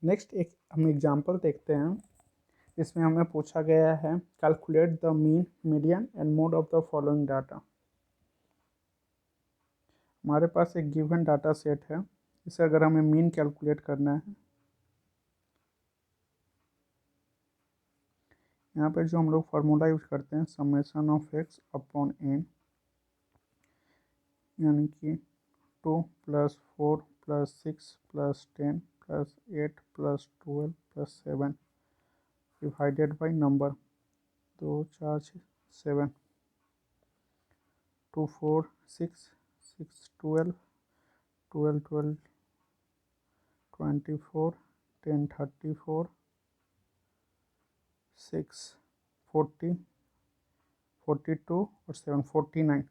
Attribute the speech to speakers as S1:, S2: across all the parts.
S1: Next एक हम example देखते हैं। इसमें हमें पूछा गया है calculate the mean, median and mode of the following data. हमारे पास एक गिवन डाटा सेट है, इसे अगर हमें मीन कैलकुलेट करना है, यहाँ पे जो हम लोग फार्मूला यूज करते हैं summation of x upon n, यानी कि 2 + 4 + 6 + 10 + 8 + 12 + 7 डिवाइडेड बाई नंबर 2 4 6 7 2 4 6 6 12 12 12 24 10 34 6 40 42 और 7 49,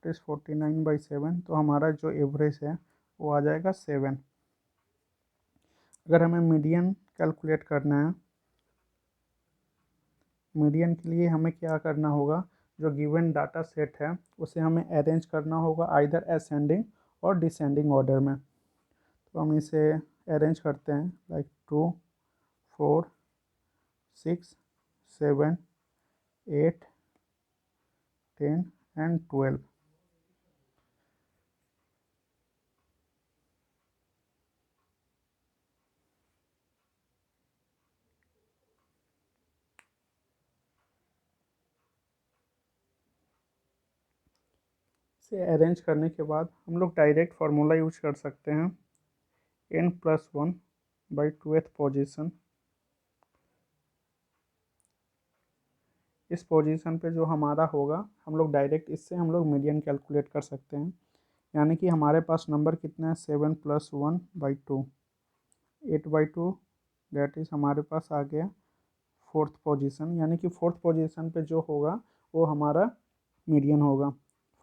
S1: तो इस 49/7, तो हमारा जो एवरेज है वो आ जाएगा 7। अगर हमें मीडियन कैलकुलेट करना है, मीडियन के लिए हमें क्या करना होगा, जो गिवन डाटा सेट है उसे हमें अरेंज करना होगा आइदर असेंडिंग और डिसेंडिंग ऑर्डर में। तो हम इसे अरेंज करते हैं लाइक 2 4 6 7 8 10 एंड 12। इसे अरेंज करने के बाद हम लोग डायरेक्ट फार्मूला यूज कर सकते हैं n+1/2th पोजीशन। इस पोजीशन पे जो हमारा होगा, हम लोग डायरेक्ट इससे हम लोग मीडियन कैलकुलेट कर सकते हैं। यानी कि हमारे पास नंबर कितना है 7 + 1/2, 8/2, डेट इज़ हमारे पास आ गया फोर्थ पोजीशन। यानी कि फोर्थ पोजीशन पे जो होगा वो हमारा मीडियन होगा,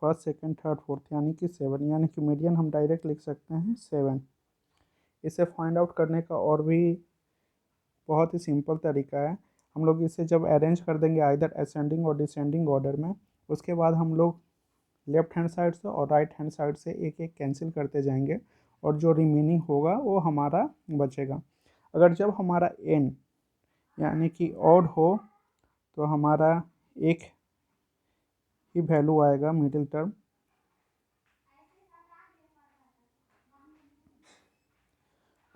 S1: फर्स्ट सेकंड थर्ड फोर्थ, यानी कि 7, यानी कि मीडियन हम डायरेक्ट लिख सकते हैं 7। इसे फाइंड आउट करने का और भी बहुत ही सिंपल तरीका है। हम लोग इसे जब अरेंज कर देंगे आइदर असेंडिंग और डिसेंडिंग ऑर्डर में, उसके बाद हम लोग लेफ्ट हैंड साइड से और राइट हैंड साइड से एक एक कैंसिल करते जाएंगे और जो रिमेनिंग होगा वो हमारा बचेगा। अगर जब हमारा एन यानी कि ऑड हो तो हमारा एक ही वैल्यू आएगा मिडिल टर्म,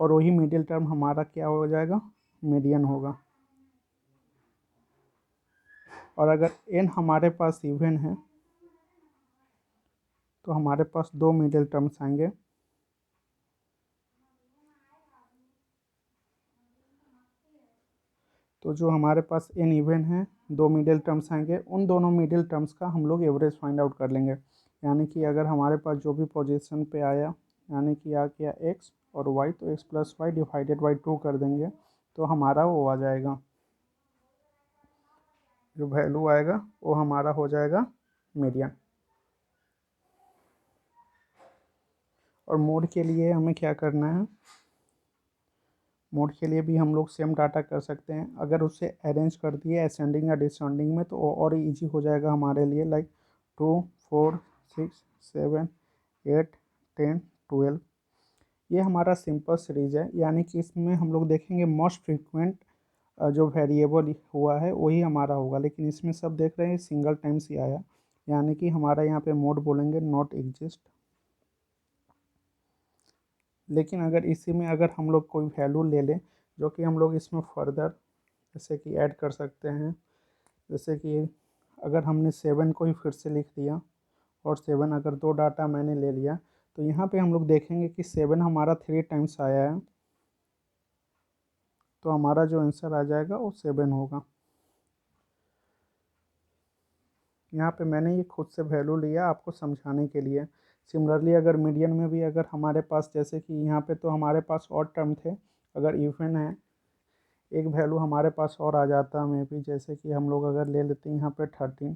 S1: और वही मिडिल टर्म हमारा क्या हो जाएगा, मीडियन होगा। और अगर एन हमारे पास इवन है तो हमारे पास दो मिडिल टर्म्स आएंगे, तो जो हमारे पास एन इवन है, दो मिडिल टर्म्स आएंगे, उन दोनों मिडिल टर्म्स का हम लोग एवरेज फाइंड आउट कर लेंगे। यानी कि अगर हमारे पास जो भी पोजीशन पे आया, यानी कि आ गया एक्स और वाई, तो x + y डिवाइडेड बाई 2 कर देंगे तो हमारा वो आ जाएगा, जो वैल्यू आएगा वो हमारा हो जाएगा मीडियन। और मोड के लिए हमें क्या करना है, मोड के लिए भी हम लोग सेम डाटा कर सकते हैं। अगर उसे अरेंज कर दिए असेंडिंग या डिसेंडिंग में तो और इजी हो जाएगा हमारे लिए, लाइक 2 4 6 7 8 10 12। ये हमारा सिंपल सीरीज है, यानी कि इसमें हम लोग देखेंगे मोस्ट फ्रीक्वेंट जो वेरिएबल हुआ है वही हमारा होगा, लेकिन इसमें सब देख रहे हैं सिंगल टाइम्स ही आया, यानी कि हमारा यहाँ पे मोड बोलेंगे नॉट एग्जिस्ट। लेकिन अगर इसी में अगर हम लोग कोई वैल्यू ले लें जो कि हम लोग इसमें फर्दर जैसे कि ऐड कर सकते हैं, जैसे कि अगर हमने 7 को ही फिर से लिख दिया और 7 अगर दो डाटा मैंने ले लिया, तो यहाँ पे हम लोग देखेंगे कि 7 हमारा 3 टाइम्स आया है, तो हमारा जो आंसर आ जाएगा वो 7 होगा। यहाँ पे मैंने ये खुद से वैल्यू लिया आपको समझाने के लिए। सिमिलरली अगर मीडियन में भी अगर हमारे पास, जैसे कि यहाँ पे तो हमारे पास और टर्म थे, अगर इवन है एक वैल्यू हमारे पास और आ जाता मे भी, जैसे कि हम लोग अगर ले लेते हैं यहाँ पे 13,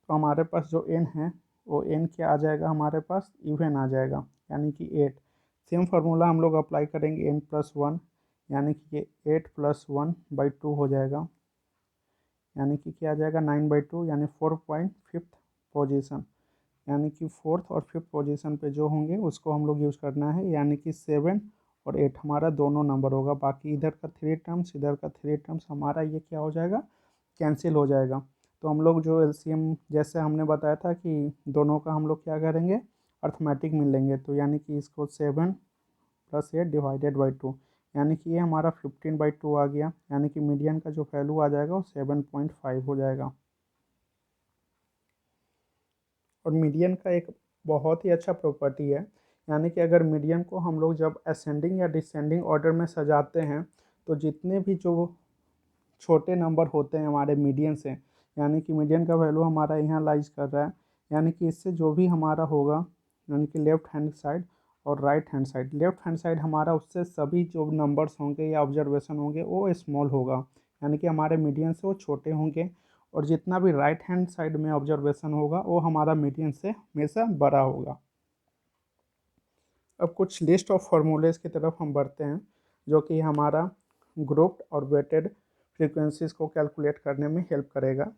S1: तो हमारे पास जो एन है वो एन क्या आ जाएगा, हमारे पास इवन आ जाएगा, यानी कि 8। सेम फार्मूला हम लोग अप्लाई करेंगे n+1, यानी कि ये 8 + 1/2 हो जाएगा, यानी कि क्या आ जाएगा 9/2, यानी 4.5th पोजीशन। यानी कि फोर्थ और फिफ्थ पोजीशन पे जो होंगे उसको हम लोग यूज़ करना है, यानी कि 7 और 8 हमारा दोनों नंबर होगा। बाकी इधर का 3 टर्म्स इधर का 3 टर्म्स हमारा ये क्या हो जाएगा, कैंसिल हो जाएगा। तो हम लोग जो एलसीएम जैसे हमने बताया था कि दोनों का हम लोग क्या करेंगे, अर्थमेटिक मिल लेंगे। तो यानी कि इसको 7+8 ÷ 2, यानी कि ये हमारा 15/2 आ गया। यानी कि मीडियन का जो वैल्यू आ जाएगा वो 7.5 हो जाएगा। और मीडियन का एक बहुत ही अच्छा प्रॉपर्टी है, यानी कि अगर मीडियन को हम लोग जब असेंडिंग या डिसेंडिंग ऑर्डर में सजाते हैं तो जितने भी जो छोटे नंबर होते हैं हमारे मीडियन से, यानी कि मीडियन का वैल्यू हमारा यहाँ लाइज कर रहा है, यानी कि इससे जो भी हमारा होगा, यानी कि लेफ्ट हैंड साइड और right hand side, left hand side हमारा उससे सभी जो नंबर्स होंगे या ऑब्जर्वेशन होंगे वो स्मॉल होगा, यानी कि हमारे मीडियन से वो छोटे होंगे। और जितना भी राइट हैंड साइड में ऑब्जर्वेशन होगा वो हमारा मीडियन से हमेशा बड़ा होगा। अब कुछ लिस्ट ऑफ फार्मूलेज की तरफ हम बढ़ते हैं, जो कि हमारा ग्रुप्ड और वेटेड फ्रीक्वेंसीज को कैलकुलेट करने में हेल्प करेगा।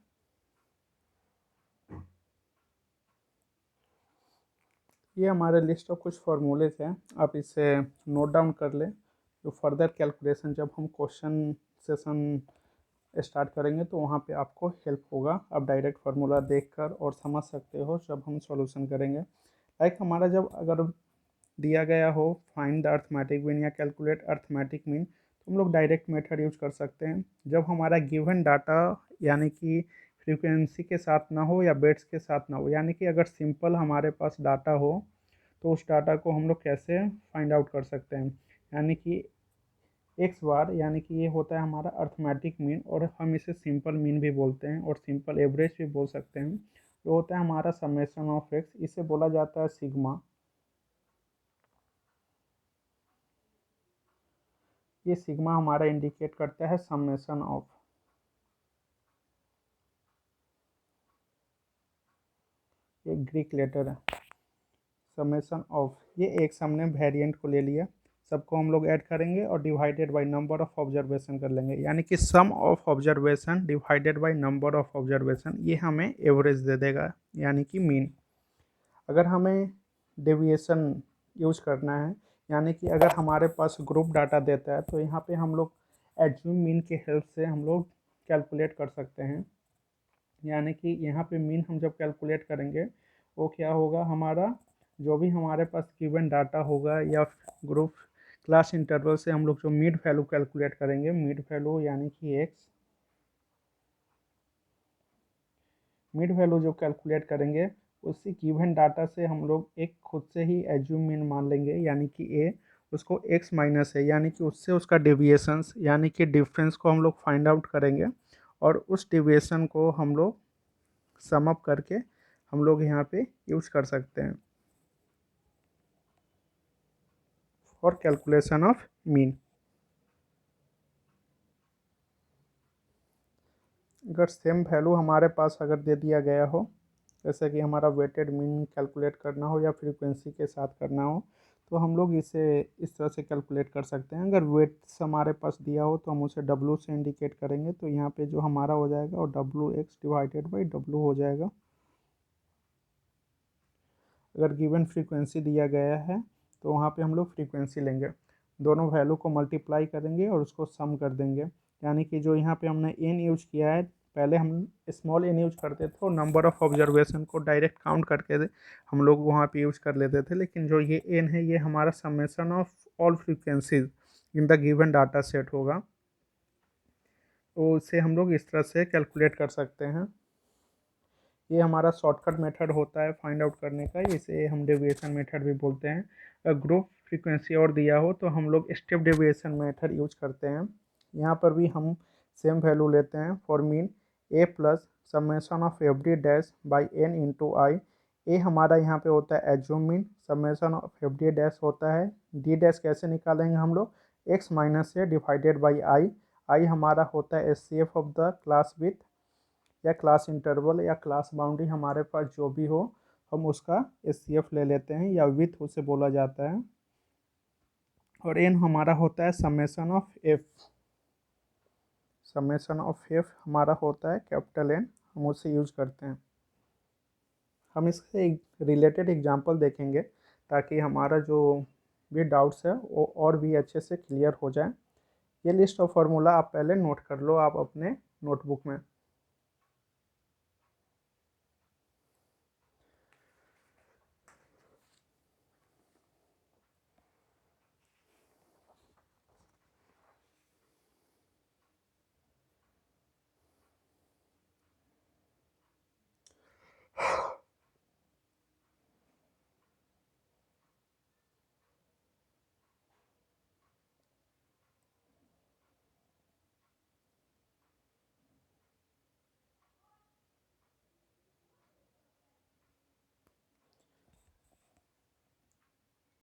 S1: ये हमारे लिस्ट ऑफ कुछ फार्मूलेज हैं, आप इसे नोट डाउन कर लें। जो फर्दर कैलकुलेशन जब हम क्वेश्चन सेशन स्टार्ट करेंगे तो वहाँ पे आपको हेल्प होगा। आप डायरेक्ट फार्मूला देखकर और समझ सकते हो जब हम सॉल्यूशन करेंगे। लाइक हमारा जब अगर दिया गया हो फाइंड द अर्थमेटिक मीन या कैलकुलेट अर्थमेटिक मीन, तो हम लोग डायरेक्ट मेथड यूज कर सकते हैं। जब हमारा गिवन डाटा यानी कि फ्रीक्वेंसी के साथ ना हो या बेट्स के साथ ना हो, यानी कि अगर सिंपल हमारे पास डाटा हो तो उस डाटा को हम लोग कैसे फाइंड आउट कर सकते हैं। यानी कि एक्स बार, यानी कि ये होता है हमारा अर्थमेटिक मीन, और हम इसे सिंपल मीन भी बोलते हैं और सिंपल एवरेज भी बोल सकते हैं। जो होता है हमारा समेशन ऑफ एक्स, इसे बोला जाता है सिग्मा। ये सिग्मा हमारा इंडिकेट करता है समेशन ऑफ, ये ग्रीक लेटर है, समेशन ऑफ। ये एक हमने वेरिएंट को ले लिया, सबको हम लोग ऐड करेंगे और divided by number of observation कर लेंगे, यानी कि sum of observation divided by number of observation, ये हमें एवरेज दे देगा, यानी कि मीन। अगर हमें डेविएशन यूज करना है, यानी कि अगर हमारे पास ग्रुप डाटा देता है तो यहाँ पे हम लोग एज्यूम मीन के हेल्प से हम लोग कैलकुलेट कर सकते हैं। यानी कि यहाँ पे मीन हम जब कैलकुलेट करेंगे वो क्या होगा, हमारा जो भी हमारे पास गिवन डाटा होगा या ग्रुप क्लास इंटरवल से हम लोग जो मिड वैल्यू कैलकुलेट करेंगे, मिड वैल्यू यानी कि एक्स, मिड वैल्यू जो कैलकुलेट करेंगे उसी गिवन डाटा से हम लोग एक खुद से ही एज्यूम मीन मान लेंगे, यानी कि ए, उसको एक्स माइनस है, यानी कि उससे उसका डेविएशंस यानी कि डिफरेंस को हम लोग फाइंड आउट करेंगे और उस डेविएशन को हम लोग सम अप करके हम लोग यहाँ पे यूज कर सकते हैं फॉर कैलकुलेशन ऑफ मीन। अगर सेम वैल्यू हमारे पास अगर दे दिया गया हो, जैसे कि हमारा वेटेड मीन कैलकुलेट करना हो या फ्रीक्वेंसी के साथ करना हो, तो हम लोग इसे इस तरह से कैलकुलेट कर सकते हैं। अगर वेट्स हमारे पास दिया हो तो हम उसे डब्लू से इंडिकेट करेंगे, तो यहाँ पे जो हमारा हो जाएगा वो WX/W हो जाएगा। अगर गिवन फ्रीक्वेंसी दिया गया है तो वहाँ पे हम लोग फ्रीक्वेंसी लेंगे, दोनों वैल्यू को मल्टीप्लाई करेंगे और उसको सम कर देंगे। यानी कि जो यहाँ पे हमने एन यूज किया है, पहले हम स्मॉल एन यूज करते थे और नंबर ऑफ ऑब्जर्वेशन को डायरेक्ट काउंट करके हम लोग वहाँ पे यूज कर लेते थे, लेकिन जो ये एन है ये हमारा summation of all frequencies in the given data set होगा। तो इसे हम लोग इस तरह से कैलकुलेट कर सकते हैं। ये हमारा शॉर्टकट मेथड होता है फाइंड आउट करने का, इसे हम डेविएशन मेथड भी बोलते हैं। अगर ग्रुप फ्रीक्वेंसी और दिया हो तो हम लोग स्टेप डेविएशन मेथड यूज करते हैं। यहाँ पर भी हम सेम वैल्यू लेते हैं for mean a plus summation of f d dash by n into i. A हमारा यहाँ पे होता है assume mean, summation of f d dash होता है, डी डैश कैसे निकालेंगे हम लोग, एक्स माइनस से डिवाइडेड बाई आई। आई हमारा होता है s c f of the class with या क्लास इंटरवल या क्लास बाउंड्री हमारे पास जो भी हो, हम उसका एस ले लेते हैं या विथ उसे बोला जाता है। और एन हमारा होता है summation of F, summation of F हमारा होता है कैपिटल एन, हम उसे यूज करते हैं। हम इससे एक रिलेटेड एग्जांपल देखेंगे ताकि हमारा जो भी डाउट्स है वो और भी अच्छे से क्लियर हो जाए। ये लिस्ट ऑफ फार्मूला आप पहले नोट कर लो आप अपने नोटबुक में।